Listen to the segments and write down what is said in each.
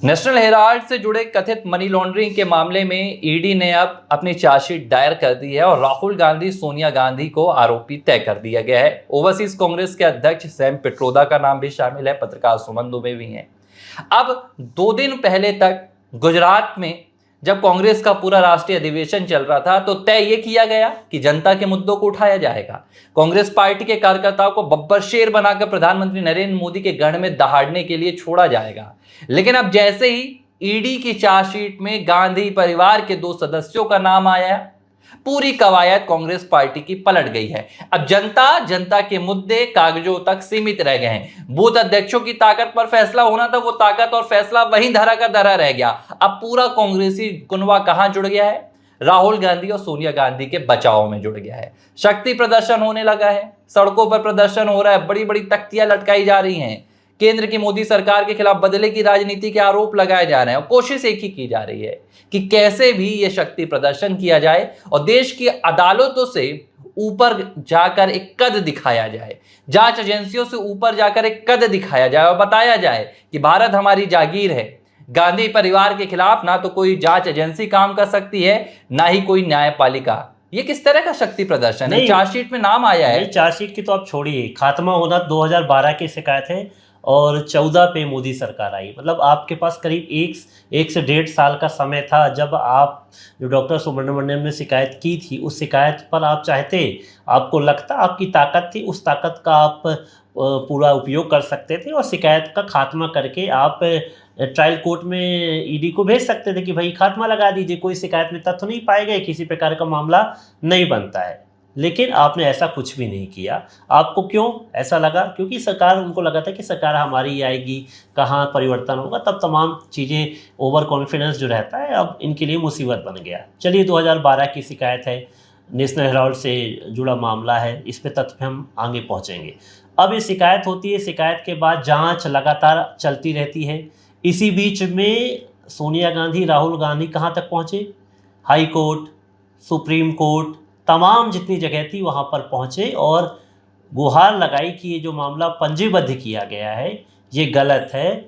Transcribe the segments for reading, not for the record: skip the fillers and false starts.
National Herald से जुड़े कथित मनी लॉन्ड्रिंग के मामले में ईडी ने अब अपनी चार्जशीट दायर कर दी है और राहुल गांधी सोनिया गांधी को आरोपी तय कर दिया गया है। ओवरसीज कांग्रेस के अध्यक्ष सैम पित्रोदा का नाम भी शामिल है, पत्रकार सुमन दुबे भी हैं। अब 2 दिन पहले तक गुजरात में जब कांग्रेस का पूरा राष्ट्रीय अधिवेशन चल रहा था तो तय ये किया गया कि जनता के मुद्दों को उठाया जाएगा। कांग्रेस पार्टी के कार्यकर्ताओं को बब्बर शेर बनाकर प्रधानमंत्री नरेंद्र मोदी के गढ़ में दहाड़ने के लिए छोड़ा जाएगा। लेकिन अब जैसे ही ईडी की चार्जशीट में गांधी परिवार के 2 सदस्यों का नाम आया, पूरी कवायद कांग्रेस पार्टी की पलट गई है। अब जनता के मुद्दे कागजों तक सीमित रह गए हैं। बूथ अध्यक्षों की ताकत पर फैसला होना था, वो ताकत और फैसला वहीं धरा का धरा रह गया। अब पूरा कांग्रेसी कुनवा कहां जुड़ गया है? राहुल गांधी और सोनिया गांधी के बचाव में जुड़ गया है। शक्ति प्रदर्शन होने लगा है, सड़कों पर प्रदर्शन हो रहा है, बड़ी बड़ी तख्तियां लटकाई जा रही हैं, केंद्र की मोदी सरकार के खिलाफ बदले की राजनीति के आरोप लगाए जा रहे हैं और कोशिश एक ही की जा रही है कि कैसे भी ये शक्ति प्रदर्शन किया जाए और देश की अदालतों से ऊपर जाकर एक कद दिखाया जाए, जांच एजेंसियों से ऊपर जाकर एक कद दिखाया जाए और बताया जाए कि भारत हमारी जागीर है। गांधी परिवार के खिलाफ ना तो कोई जांच एजेंसी काम कर सकती है, ना ही कोई न्यायपालिका। ये किस तरह का शक्ति प्रदर्शन है? चार्जशीट में नाम आया है। चार्जशीट की तो आप छोड़िए, खात्मा होना 2012 की शिकायत है और 14 पे मोदी सरकार आई। मतलब आपके पास करीब एक से 1.5 साल का समय था जब आप जो डॉक्टर सुब्रमण्यम ने शिकायत की थी, उस शिकायत पर आप चाहते, आपको लगता आपकी ताकत थी, उस ताकत का आप पूरा उपयोग कर सकते थे और शिकायत का खात्मा करके आप ट्रायल कोर्ट में ईडी को भेज सकते थे कि भाई खात्मा लगा दीजिए, कोई शिकायत में तथ्य नहीं पाए गए, किसी प्रकार का मामला नहीं बनता है। लेकिन आपने ऐसा कुछ भी नहीं किया। आपको क्यों ऐसा लगा? क्योंकि सरकार, उनको लगा था कि सरकार हमारी आएगी, कहाँ परिवर्तन होगा, तब तमाम चीज़ें, ओवर कॉन्फिडेंस जो रहता है अब इनके लिए मुसीबत बन गया। चलिए 2012 की शिकायत है, नेशनल हेराल्ड से जुड़ा मामला है, इस पे तथ्य पे हम आगे पहुँचेंगे। अब ये शिकायत होती है, शिकायत के बाद जाँच लगातार चलती रहती है। इसी बीच में सोनिया गांधी, राहुल गांधी कहाँ तक पहुँचे? हाई कोर्ट, सुप्रीम कोर्ट, तमाम जितनी जगह थी वहाँ पर पहुँचे और गुहार लगाई कि ये जो मामला पंजीबद्ध किया गया है ये गलत है,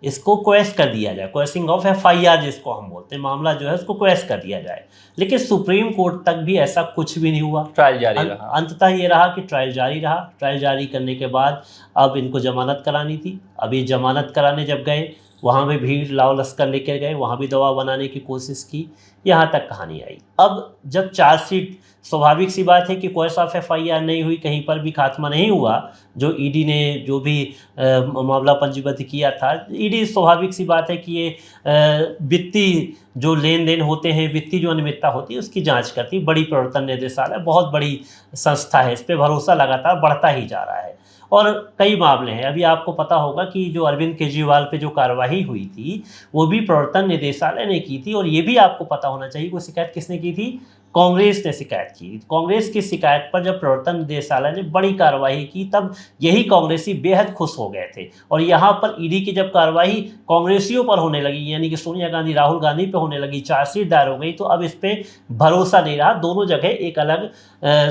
इसको क्वेश कर दिया जाए, क्वेशिंग ऑफ FIR जिसको हम बोलते हैं, मामला जो है उसको क्वेश कर दिया जाए। लेकिन सुप्रीम कोर्ट तक भी ऐसा कुछ भी नहीं हुआ, ट्रायल जारी रहा। अंततः ये रहा कि ट्रायल जारी रहा। ट्रायल जारी करने के बाद अब इनको जमानत करानी थी। अब ये जमानत कराने जब गए, वहाँ भी भीड़ लाव लश्कर लेकर गए, वहाँ भी दबाव बनाने की कोशिश की, यहाँ तक कहानी आई। अब जब चार्जशीट, स्वाभाविक सी बात है कि क्वेश ऑफ FIR नहीं हुई, कहीं पर भी खात्मा नहीं हुआ, जो ईडी ने जो भी मामला पंजीबद्ध किया था, ईडी स्वाभाविक सी बात है कि ये वित्तीय जो लेन देन होते हैं, वित्तीय जो अनियमितता होती है उसकी जांच करती। बड़ी प्रवर्तन निदेशालय बहुत बड़ी संस्था है, इस पर भरोसा लगातार बढ़ता ही जा रहा है और कई मामले हैं। अभी आपको पता होगा कि जो अरविंद केजरीवाल पे जो कार्रवाई हुई थी वो भी प्रवर्तन निदेशालय ने की थी और ये भी आपको पता होना चाहिए वो शिकायत किसने की थी? कांग्रेस ने शिकायत की। कांग्रेस की शिकायत पर जब प्रवर्तन निदेशालय ने बड़ी कार्रवाई की तब यही कांग्रेसी बेहद खुश हो गए थे और यहाँ पर ईडी की जब कार्रवाई कांग्रेसियों पर होने लगी, यानी कि सोनिया गांधी, राहुल गांधी पे होने लगी, चार्जशीट दायर हो गई, तो अब इस पर भरोसा नहीं रहा। दोनों जगह एक अलग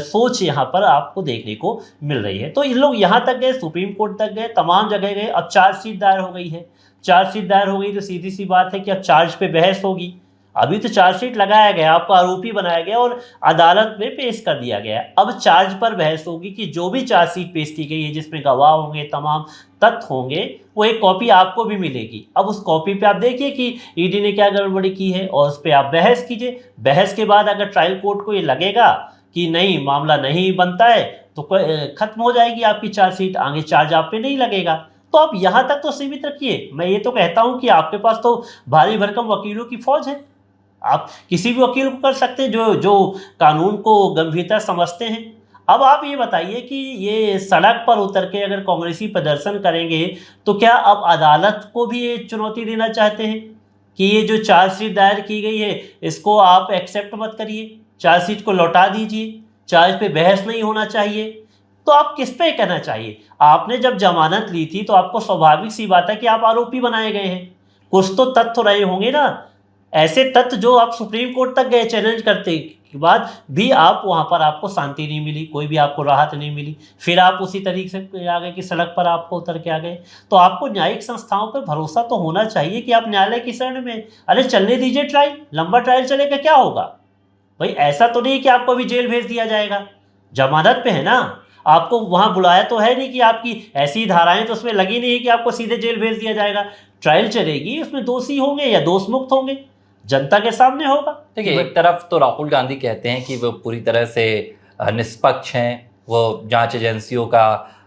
सोच यहाँ पर आपको देखने को मिल रही है। तो इन लोग यहाँ तक गए, सुप्रीम कोर्ट तक गए, तमाम जगह गए। अब चार्जशीट दायर हो गई है, चार्जशीट दायर हो गई तो सीधी सी बात है कि अब चार्ज पे बहस होगी। अभी तो चार्जशीट लगाया गया, आपको आरोपी बनाया गया और अदालत में पेश कर दिया गया। अब चार्ज पर बहस होगी कि जो भी चार्जशीट पेश की गई है जिसमें गवाह होंगे, तमाम तथ्य होंगे, वो एक कॉपी आपको भी मिलेगी। अब उस कॉपी पे आप देखिए कि ईडी ने क्या गड़बड़ी की है और उस पर आप बहस कीजिए। बहस के बाद अगर ट्रायल कोर्ट को ये लगेगा कि नहीं, मामला नहीं बनता है, तो खत्म हो जाएगी आपकी चार्जशीट, आगे चार्ज आप पे नहीं लगेगा। तो आप यहाँ तक तो सीमित रखिए। मैं ये तो कहता हूँ कि आपके पास तो भारी भरकम वकीलों की फौज है, आप किसी भी वकील को कर सकते हैं जो कानून को गंभीरता समझते हैं। अब आप ये बताइए कि ये सड़क पर उतर के अगर कांग्रेसी प्रदर्शन करेंगे तो क्या अब अदालत को भी ये चुनौती देना चाहते हैं कि ये जो चार्जशीट दायर की गई है इसको आप एक्सेप्ट मत करिए, चार्जशीट को लौटा दीजिए, चार्ज पे बहस नहीं होना चाहिए? तो आप किस पे कहना चाहिए? आपने जब जमानत ली थी तो आपको स्वाभाविक सी बात है कि आप आरोपी बनाए गए हैं, कुछ तो तथ्य रहे होंगे ना, ऐसे तथ्य जो आप सुप्रीम कोर्ट तक गए चैलेंज करते के बाद भी आप वहाँ पर आपको शांति नहीं मिली, कोई भी आपको राहत नहीं मिली, फिर आप उसी तरीके से आ गए कि सड़क पर आपको उतर के आ गए। तो आपको न्यायिक संस्थाओं पर भरोसा तो होना चाहिए कि आप न्यायालय की शरण में, अरे चलने दीजिए ट्रायल, लंबा ट्रायल चलेगा क्या होगा भाई, ऐसा तो नहीं कि आपको अभी जेल भेज दिया जाएगा, जमानत पे है ना, आपको वहाँ बुलाया तो है नहीं कि आपकी ऐसी धाराएं तो उसमें लगी नहीं है कि आपको सीधे जेल भेज दिया जाएगा। ट्रायल चलेगी, उसमें दोषी होंगे या दोष मुक्त होंगे, जनता के सामने होगा। देखिए, एक तरफ तो राहुल गांधी कहते हैं कि वो पूरी तरह से निष्पक्ष हैं, वो जांच एजेंसियों का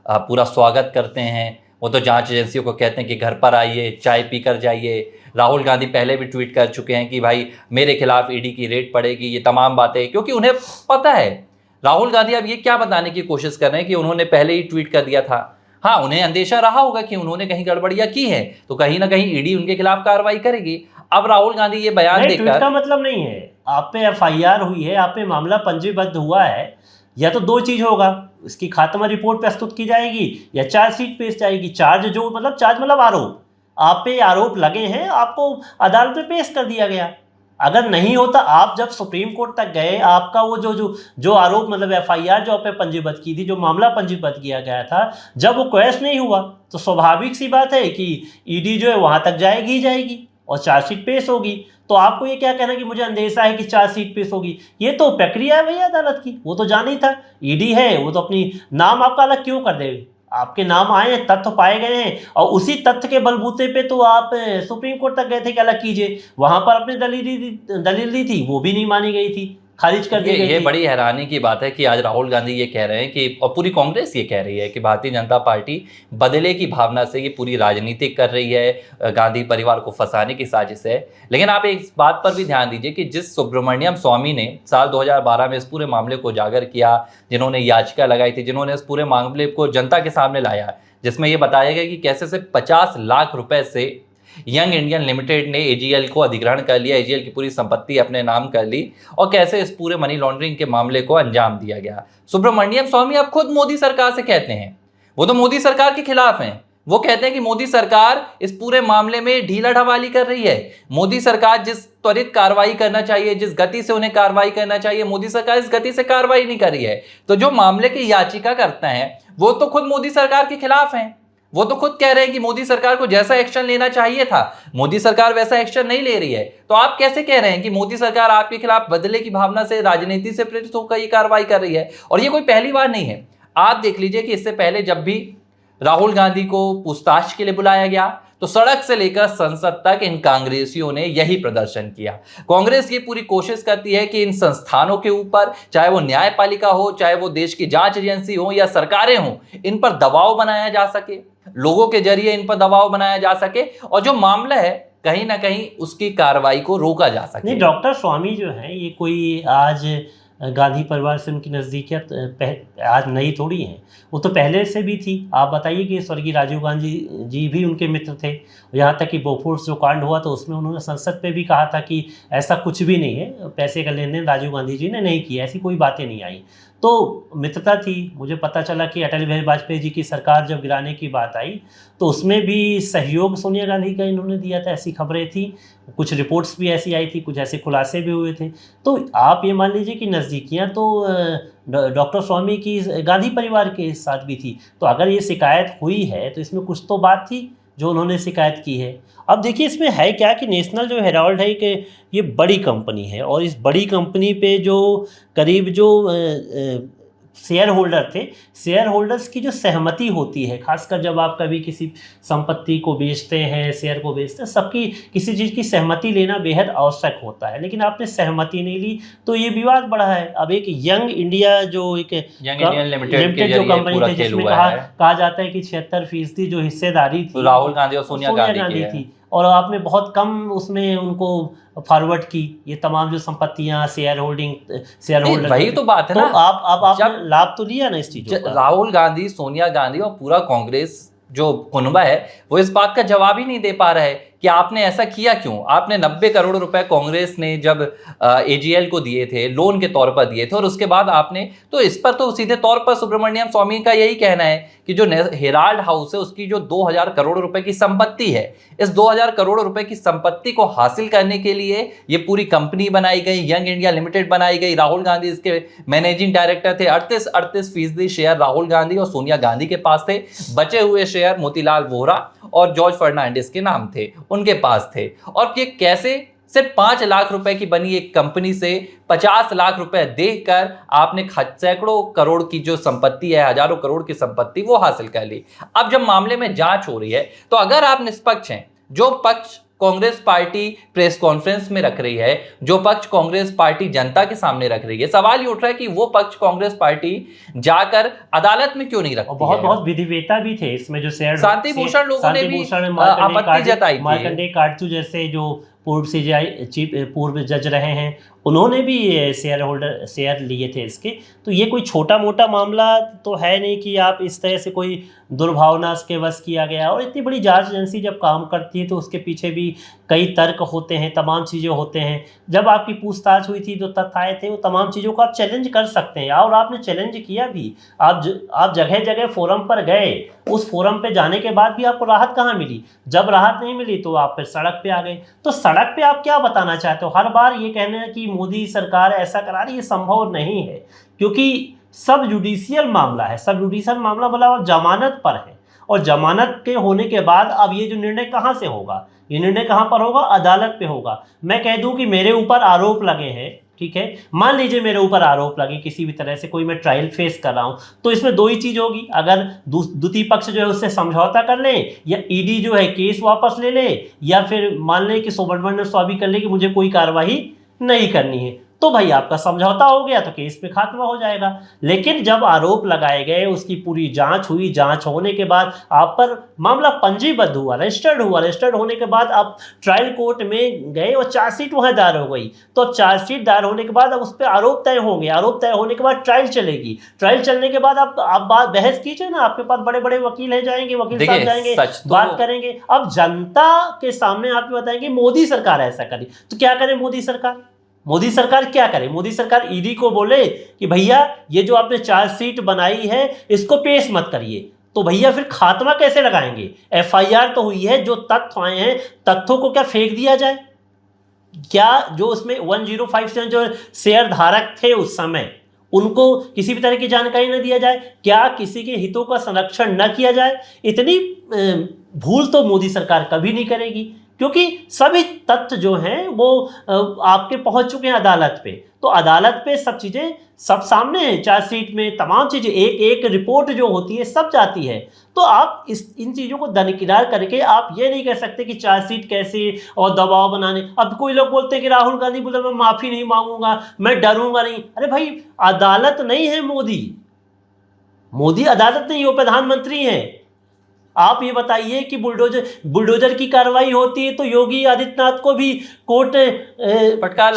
पूरा स्वागत करते हैं, वो तो जांच एजेंसियों को कहते हैं कि घर पर आइए, चाय पी कर जाइए। राहुल गांधी पहले भी ट्वीट कर चुके हैं कि भाई मेरे खिलाफ ईडी की रेड पड़ेगी, ये तमाम बातें, क्योंकि उन्हें पता है। राहुल गांधी अब ये क्या बताने की कोशिश कर रहे हैं कि उन्होंने पहले ही ट्वीट कर दिया था। हाँ, उन्हें अंदेशा रहा होगा कि उन्होंने कहीं गड़बड़ियां की है तो कहीं ना कहीं ईडी उनके खिलाफ कार्रवाई करेगी। अब राहुल गांधी ये बयान देकर, ट्वीट का मतलब नहीं है, आप पे एफआईआर हुई है, आप पे मामला पंजीबद्ध हुआ है, या तो दो चीज होगा, इसकी खात्मा रिपोर्ट प्रस्तुत की जाएगी या चार्जशीट पेश जाएगी। चार्ज मतलब आरोप, आप पे आरोप लगे हैं, आपको अदालत में पेश कर दिया गया। अगर नहीं होता, आप जब सुप्रीम कोर्ट तक गए, आपका वो जो आरोप मतलब एफआईआर जो आप पे पंजीबद्ध की थी, जो मामला पंजीबद्ध किया गया था, जब वो क्वैश नहीं हुआ तो स्वाभाविक सी बात है कि ईडी जो है वहां तक जाएगी और चार्जशीट पेश होगी। तो आपको ये क्या कहना कि मुझे अंदेशा है कि चार्जशीट पेश होगी, ये तो प्रक्रिया है भैया अदालत की, वो तो जाना ही था। ईडी है, वो तो अपनी नाम आपका अलग क्यों कर देगी, आपके नाम आए हैं, तथ्य पाए गए हैं, और उसी तथ्य के बलबूते पे तो आप सुप्रीम कोर्ट तक गए थे कि अलग कीजिए। वहां पर अपनी दलील दी थी, वो भी नहीं मानी गई थी, खारिज कर दी गई थी। ये बड़ी हैरानी की बात है कि आज राहुल गांधी ये कह रहे हैं कि, और पूरी कांग्रेस ये कह रही है कि भारतीय जनता पार्टी बदले की भावना से ये पूरी राजनीति कर रही है, गांधी परिवार को फंसाने की साजिश है। लेकिन आप एक बात पर भी ध्यान दीजिए कि जिस सुब्रमण्यम स्वामी ने साल 2012 में इस पूरे मामले को उजागर किया, जिन्होंने याचिका लगाई थी, जिन्होंने इस पूरे मामले को जनता के सामने लाया, जिसमें यह बताया गया कि कैसे से 50 लाख रुपए से यंग इंडियन लिमिटेड ने एजीएल को अधिग्रहण कर लिया, एजीएल की पूरी संपत्ति अपने नाम कर ली, और कैसे इस पूरे मनी लॉन्ड्रिंग के मामले को अंजाम दिया गया। सुब्रमण्यम स्वामी अब खुद मोदी सरकार से कहते हैं, वो तो मोदी सरकार के खिलाफ हैं, वो कहते हैं कि मोदी सरकार इस पूरे मामले में ढीला ढवाली कर रही है। मोदी सरकार जिस त्वरित कार्रवाई करना चाहिए, जिस गति से उन्हें कार्रवाई करना चाहिए, मोदी सरकार इस गति से कार्रवाई नहीं कर रही है। तो जो मामले की याचिका करते हैं वो तो खुद मोदी सरकार के खिलाफ हैं, वो तो खुद कह रहे हैं कि मोदी सरकार को जैसा एक्शन लेना चाहिए था, मोदी सरकार वैसा एक्शन नहीं ले रही है। तो आप कैसे कह रहे हैं कि मोदी सरकार आपके खिलाफ बदले की भावना से, राजनीति से प्रेरित होकर ये कार्रवाई कर रही है? और ये कोई पहली बार नहीं है। आप देख लीजिए कि इससे पहले जब भी राहुल गांधी को पूछताछ के लिए बुलाया गया तो सड़क से लेकर संसद तक इन कांग्रेसियों ने यही प्रदर्शन किया। कांग्रेस ये पूरी कोशिश करती है कि इन संस्थानों के ऊपर, चाहे वो न्यायपालिका हो, चाहे वो देश की जांच एजेंसी हो या सरकारें हो, इन पर दबाव बनाया जा सके, लोगों के जरिए इन पर दबाव बनाया जा सके, और जो मामला है कहीं ना कहीं उसकी कार्रवाई को रोका जा सके। नहीं, डॉक्टर स्वामी जो है ये कोई आज गांधी परिवार से उनकी नज़दीकियात आज नई थोड़ी हैं, वो तो पहले से भी थी। आप बताइए कि स्वर्गीय राजीव गांधी जी भी उनके मित्र थे, यहाँ तक कि बोफोर्स जो कांड हुआ तो उसमें उन्होंने संसद पे भी कहा था कि ऐसा कुछ भी नहीं है, पैसे का लेन देन राजीव गांधी जी ने नहीं किया, ऐसी कोई बातें नहीं आई। तो मित्रता थी। मुझे पता चला कि अटल बिहारी वाजपेयी जी की सरकार जब गिराने की बात आई तो उसमें भी सहयोग सोनिया गांधी का इन्होंने दिया था, ऐसी खबरें थी, कुछ रिपोर्ट्स भी ऐसी आई थी, कुछ ऐसे खुलासे भी हुए थे। तो आप ये मान लीजिए कि नज़दीकियाँ तो डॉक्टर स्वामी की गांधी परिवार के साथ भी थी। तो अगर ये शिकायत हुई है तो इसमें कुछ तो बात थी जो उन्होंने शिकायत की है। अब देखिए इसमें है क्या कि नेशनल जो हेराल्ड है कि ये बड़ी कंपनी है, और इस बड़ी कंपनी पे जो करीब जो शेयर होल्डर थे, शेयर होल्डर्स की जो सहमति होती है, खासकर जब आप कभी किसी संपत्ति को बेचते हैं, शेयर को बेचते हैं, सबकी किसी चीज़ की सहमति लेना बेहद आवश्यक होता है, लेकिन आपने सहमति नहीं ली तो ये विवाद बढ़ा है। अब एक यंग इंडिया जो एक यंग इंडियन लिमिटेड जो कंपनी थी जिसमें कहा जाता है कि 76% जो हिस्सेदारी थी राहुल गांधी और सोनिया गांधी थी, और आपने बहुत कम उसमें उनको फॉरवर्ड की ये तमाम जो संपत्तियां शेयर होल्डर, वही तो बात है तो ना। आपने लाभ तो लिया ना इस चीज़ों का। राहुल गांधी, सोनिया गांधी और पूरा कांग्रेस जो कुनबा है वो इस बात का जवाब ही नहीं दे पा रहा है कि आपने ऐसा किया क्यों। आपने 90 करोड़ रुपए कांग्रेस ने जब एजीएल को दिए थे, लोन के तौर पर दिए थे, और उसके बाद आपने, तो इस पर तो सीधे तौर पर सुब्रमण्यम स्वामी का यही कहना है कि जो हेराल्ड हाउस है उसकी जो 2000 करोड़ रुपए की संपत्ति है, इस 2000 करोड़ रुपए की संपत्ति को हासिल करने के लिए ये पूरी कंपनी बनाई गई, यंग इंडिया लिमिटेड बनाई गई। राहुल गांधी इसके मैनेजिंग डायरेक्टर थे। 38% शेयर राहुल गांधी और सोनिया गांधी के पास थे। बचे हुए शेयर मोतीलाल वोहरा और जॉर्ज फर्नांडिस के नाम थे, उनके पास थे। और ये कैसे सिर्फ 5 लाख रुपए की बनी एक कंपनी से 50 लाख रुपए देकर आपने सैकड़ों करोड़ की जो संपत्ति है, हजारों करोड़ की संपत्ति, वो हासिल कर ली। अब जब मामले में जांच हो रही है तो अगर आप निष्पक्ष हैं, जो पक्ष कांग्रेस पार्टी प्रेस कॉन्फ्रेंस में रख रही है, जो पक्ष कांग्रेस पार्टी जनता के सामने रख रही है, सवाल ये उठ रहा है कि वो पक्ष कांग्रेस पार्टी जाकर अदालत में क्यों नहीं रखती। बहुत विधिवेता भी थे इसमें, जो शेयर शांति भूषण लोगों ने भी आपत्ति जताई थी। मार्कंडेय काटजू जैसे जो पूर्व सीजीआई चीफ पूर्व जज रहे हैं, उन्होंने भी शेयर लिए थे इसके। तो ये कोई छोटा मोटा मामला तो है नहीं कि आप इस तरह से कोई दुर्भावना के वश किया गया। और इतनी बड़ी जांच एजेंसी जब काम करती है तो उसके पीछे भी कई तर्क होते हैं, तमाम चीज़ें होते हैं। जब आपकी पूछताछ हुई थी, जो तथ्य आए थे, वो तमाम चीज़ों को आप चैलेंज कर सकते हैं, और आपने चैलेंज किया भी। आप जगह जगह फोरम पर गए, उस फोरम पे जाने के बाद भी आपको राहत कहाँ मिली? जब राहत नहीं मिली तो आप फिर सड़क पे आ गए। तो सड़क पे आप क्या बताना चाहते हो? हर बार ये कहना है कि मोदी सरकार ऐसा करा रही है, ये संभव नहीं है, क्योंकि सब जुडिशियल मामला है। सब जुडिशियल मामला बोला और जमानत पर है, और जमानत के होने के बाद अब ये जो निर्णय कहाँ से होगा? ये निर्णय कहाँ पर होगा? अदालत पे होगा। मैं कह दूं कि मेरे ऊपर आरोप लगे हैं, ठीक है, मान लीजिए मेरे ऊपर आरोप लगे किसी भी तरह से, कोई मैं ट्रायल फेस कर रहा हूं, तो इसमें दो ही चीज होगी। अगर द्वितीय पक्ष जो है उससे समझौता कर ले, या ईडी जो है केस वापस ले ले, या फिर मान ले कि सुब्रमण्यम स्वामी कर ले कि मुझे कोई कार्रवाई नहीं करनी है, तो भाई आपका समझौता हो गया तो केस पे खात्मा हो जाएगा। लेकिन जब आरोप लगाए गए, उसकी पूरी जांच हुई, जांच होने के बाद आप पर मामला पंजीबद्ध हुआ, रजिस्टर्ड होने के बाद आप ट्रायल कोर्ट में गए और चार्जशीट वहाँ दायर हो गई। तो अब चार्जशीट दायर होने के बाद अब उस पर आरोप तय होंगे, आरोप तय होने के बाद ट्रायल चलेगी। ट्रायल चलने के बाद आप बात बहस कीजिए ना, आपके पास बड़े बड़े वकील है, जाएंगे, वकील साहब जाएंगे, बात करेंगे। अब जनता के सामने आप बताएंगे मोदी सरकार ऐसा करी, तो क्या करे मोदी सरकार? मोदी सरकार क्या करे? मोदी सरकार ईडी को बोले कि भैया ये जो आपने चार्जशीट बनाई है इसको पेश मत करिए, तो भैया फिर खात्मा कैसे लगाएंगे? एफआईआर तो हुई है, जो तथ्य आए हैं तथ्यों को क्या फेंक दिया जाए? क्या जो उसमें 1057 जो शेयर धारक थे उस समय, उनको किसी भी तरह की जानकारी न दिया जाए? क्या किसी के हितों का संरक्षण न किया जाए? इतनी भूल तो मोदी सरकार कभी नहीं करेगी, क्योंकि सभी तथ्य जो हैं वो आपके पहुंच चुके हैं अदालत पे। तो अदालत पे सब चीज़ें सब सामने हैं, चार्जशीट में तमाम चीज़ें, एक एक रिपोर्ट जो होती है सब जाती है। तो आप इन चीज़ों को दरकिनार करके आप ये नहीं कह सकते कि चार्जशीट कैसे और दबाव बनाने। अब कोई लोग बोलते हैं कि राहुल गांधी बोले मैं माफ़ी नहीं मांगूंगा, मैं डरूंगा नहीं। अरे भाई, अदालत नहीं है मोदी अदालत नहीं, वो प्रधानमंत्री हैं। आप ये बताइए कि बुलडोजर की कार्रवाई होती है तो योगी आदित्यनाथ को भी कोर्ट फटकार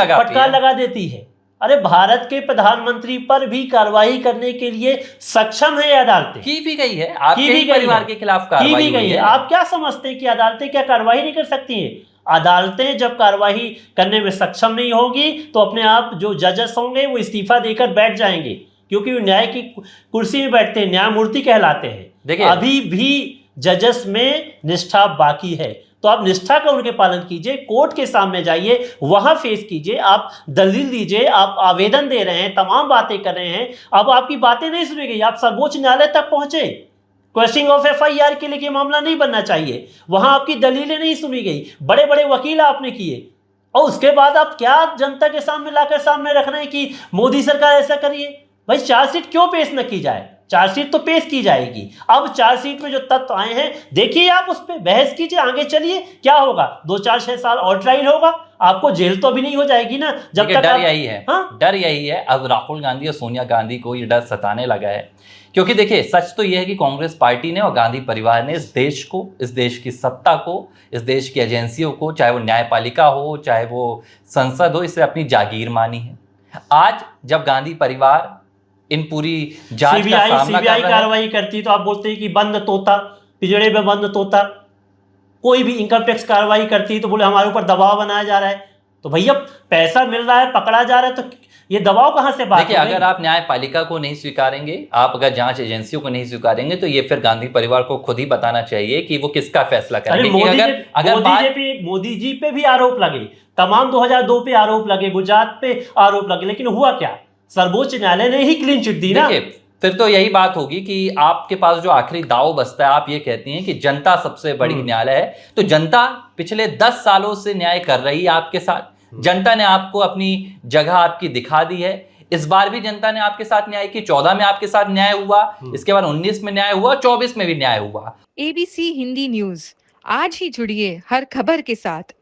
लगा देती है। अरे भारत के प्रधानमंत्री पर भी कार्रवाई करने के लिए सक्षम है अदालतें। की भी गई है, आपके परिवार के खिलाफ कार्रवाई की गई है। आप क्या समझते हैं कि अदालतें क्या कार्रवाई नहीं कर सकती हैं? अदालतें जब कार्रवाई करने में सक्षम नहीं होगी तो अपने आप जो जजेस होंगे वो इस्तीफा देकर बैठ जाएंगे, क्योंकि वो न्याय की कुर्सी में बैठते हैं, न्यायमूर्ति कहलाते हैं। देखिए, अभी भी जजेस में निष्ठा बाकी है, तो आप निष्ठा का उनके पालन कीजिए, कोर्ट के सामने जाइए, वहां फेस कीजिए, आप दलील दीजिए, आप आवेदन दे रहे हैं, तमाम बातें कर रहे हैं। अब आपकी बातें नहीं सुनी गई, आप सर्वोच्च न्यायालय तक पहुंचे, क्वेश्चनिंग ऑफ एफआईआर के लिए मामला नहीं बनना चाहिए, वहां आपकी दलीलें नहीं सुनी गई, बड़े बड़े वकील आपने किए, और उसके बाद आप क्या जनता के सामने लाकर सामने रख रहे हैं कि मोदी सरकार ऐसा करिए? भाई चार्जशीट क्यों पेश न की जाए? चार्जशीट तो पेश की जाएगी। अब चार्जशीट में जो तथ्य आए हैं देखिए, आप उस पर बहस कीजिए, आगे चलिए। क्या होगा? 2-4-6 साल और ट्रायल होगा, आपको जेल तो अभी नहीं हो जाएगी ना। जब तक डर यही है, डर यही है। अब राहुल गांधी और सोनिया गांधी को ये डर सताने लगा है, क्योंकि देखिए सच तो यह है कि कांग्रेस पार्टी ने और गांधी परिवार ने इस देश को, इस देश की सत्ता को, इस देश की एजेंसियों को, चाहे वो न्यायपालिका हो, चाहे वो संसद हो, इसे अपनी जागीर मानी है। आज जब गांधी परिवार इन पूरी जांच का सामना सीबीआई कार्रवाई करती तो आप बोलते हैं कि बंद तोता, पिंजड़े में बंद तोता। कोई भी इनकम टैक्स कार्रवाई करती है तो बोले हमारे ऊपर दबाव बनाया जा रहा है। तो भैया पैसा मिल रहा है, पकड़ा जा रहा है, तो ये दबाव कहाँ से बात देखिए, हो रही? अगर आप न्यायपालिका को नहीं स्वीकारेंगे, आप अगर जांच एजेंसियों को नहीं स्वीकारेंगे, तो ये फिर गांधी परिवार को खुद ही बताना चाहिए कि वो किसका फैसला अरे करेंगे। मोदी जी पे भी आरोप लगे, तमाम 2002 पे आरोप लगे, गुजरात पे आरोप लगे, लेकिन हुआ क्या? सर्वोच्च न्यायालय ने ही क्लीन चिट दी ना। देखिए, फिर तो यही बात होगी कि आपके पास जो आखिरी दाव बचता है, आप ये कहती हैं कि जनता सबसे बड़ी न्यायालय है, तो जनता पिछले 10 सालों से न्याय कर रही है आपके साथ। जनता ने आपको अपनी जगह आपकी दिखा दी है। इस बार भी जनता ने आपके साथ न्याय की। 14 में आपके साथ न्याय हुआ, इसके बाद 19 में न्याय हुआ, 24 में भी न्याय हुआ। ABC हिंदी न्यूज, आज ही जुड़िए हर खबर के साथ।